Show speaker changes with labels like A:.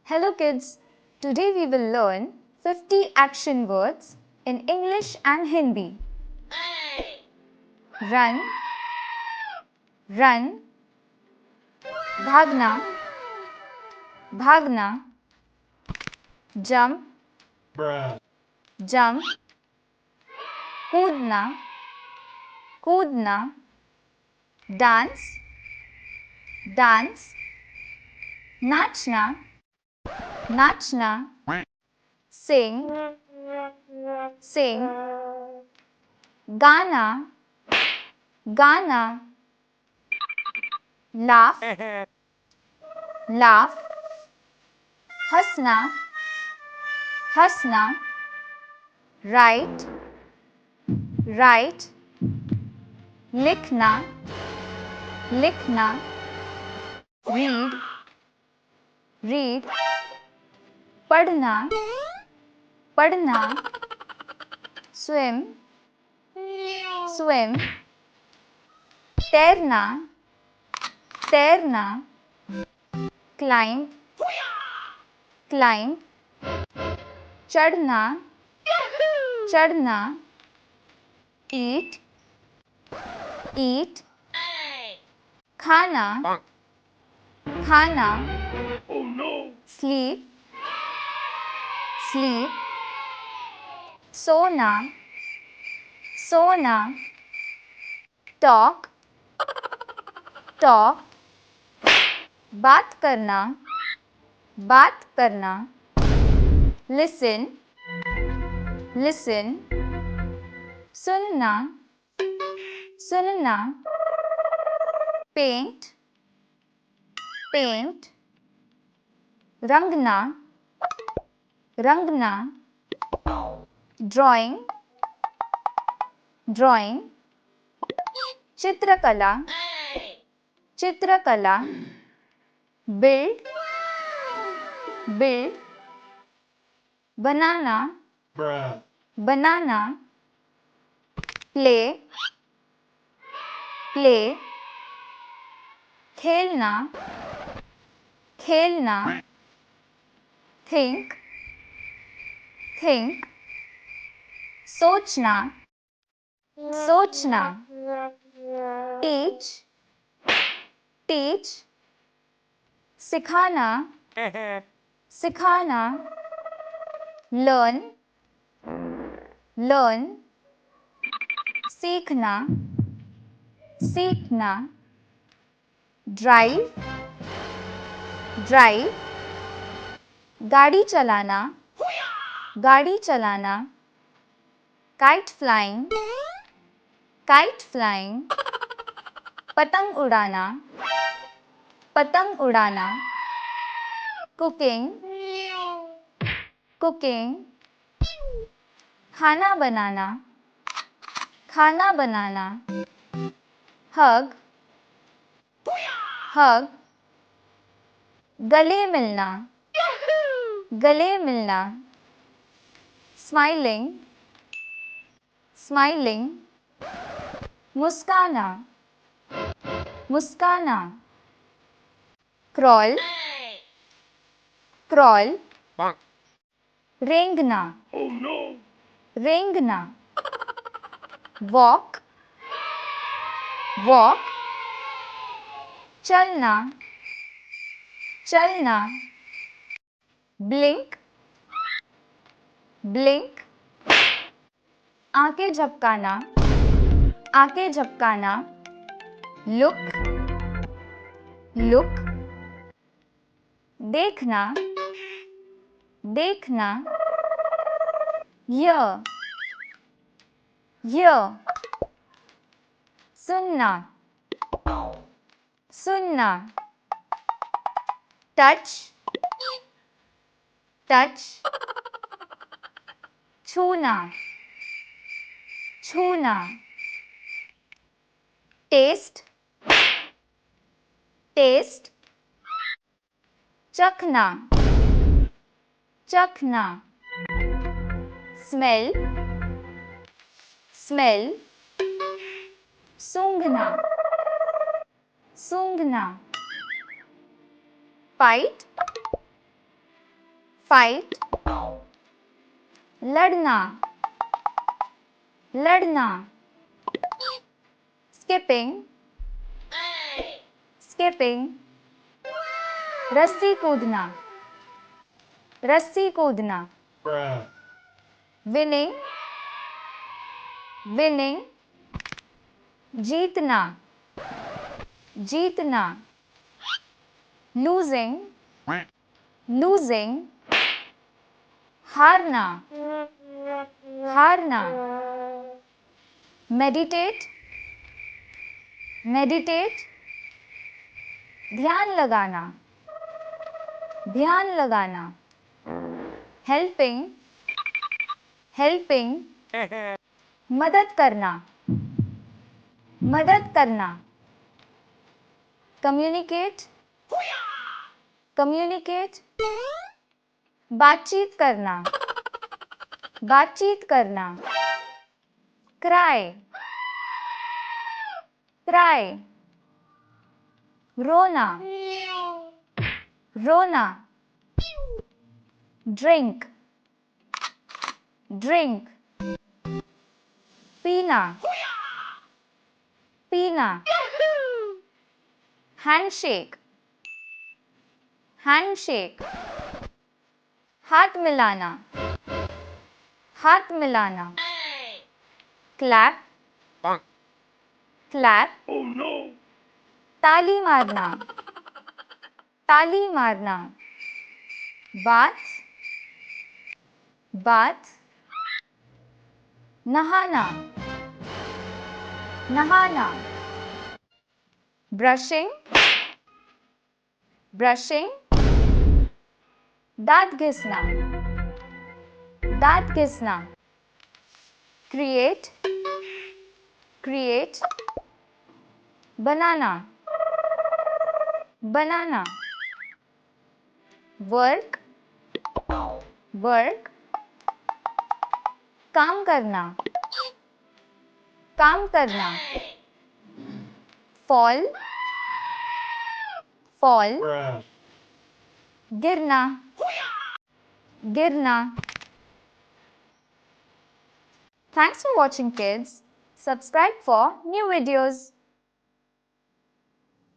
A: Hello kids, today we will learn 50 action words in English and Hindi. Run, run, भागना, भागना, jump, jump, कूदना, कूदना, dance, dance, नाचना, नाचना, sing, sing, गाना, गाना, laugh, laugh, हंसना, हंसना, write, write, लिखना, लिखना, read, read, पढ़ना, पढ़ना, swim, swim, तैरना, तैरना, climb, climb, चढ़ना, चढ़ना, eat, eat, खाना, खाना, sleep, sleep, सोना, सोना, talk, talk, बात करना, बात करना, listen, listen, सुनना, सुनना, paint, paint, रंगना, रंगना, drawing, drawing, चित्रकला, चित्रकला, build, build, बनाना, बनाना, play, play, खेलना, खेलना, think, think, सोचना, सोचना, teach, teach, सिखाना, सिखाना, learn, learn, सीखना, सीखना, drive, drive, गाड़ी चलाना, गाड़ी चलाना, kite flying, kite flying, पतंग उड़ाना, पतंग उड़ाना, cooking, cooking, खाना बनाना, खाना बनाना, hug, hug, गले मिलना, गले मिलना, smiling, smiling, मुस्काना, मुस्काना, crawl, crawl, रेंगना, रेंगना, walk, walk, चलना, चलना, blink, blink, आंखें झपकाना, आंखें झपकाना, look, look, देखना, देखना, hear, hear, सुनना, सुनना, touch, touch, छूना, छूना, taste, taste, चखना, चखना, smell, smell, सूंघना, सूंघना, fight, fight, लड़ना, लड़ना, skipping, skipping, रस्सी कूदना, रस्सी कूदना, winning, winning, जीतना, जीतना, losing, losing, हारना, हारना, meditate, meditate, ध्यान लगाना, ध्यान लगाना, helping, helping, मदद करना, मदद करना, communicate, communicate, बातचीत करना, बातचीत करना, cry, cry, रोना, रोना, drink, drink, पीना, पीना, handshake, handshake, हाथ मिलाना, हाथ मिलाना, clap, clap, ताली मारना, ताली मारना, bath, bath, नहाना, नहाना, brushing, brushing, दांत घिसना, दांत घिसना, create, create, बनाना, बनाना, work, work, काम करना, काम करना, fall, fall, गिरना, गिरना. Thanks for watching, kids. Subscribe for new videos.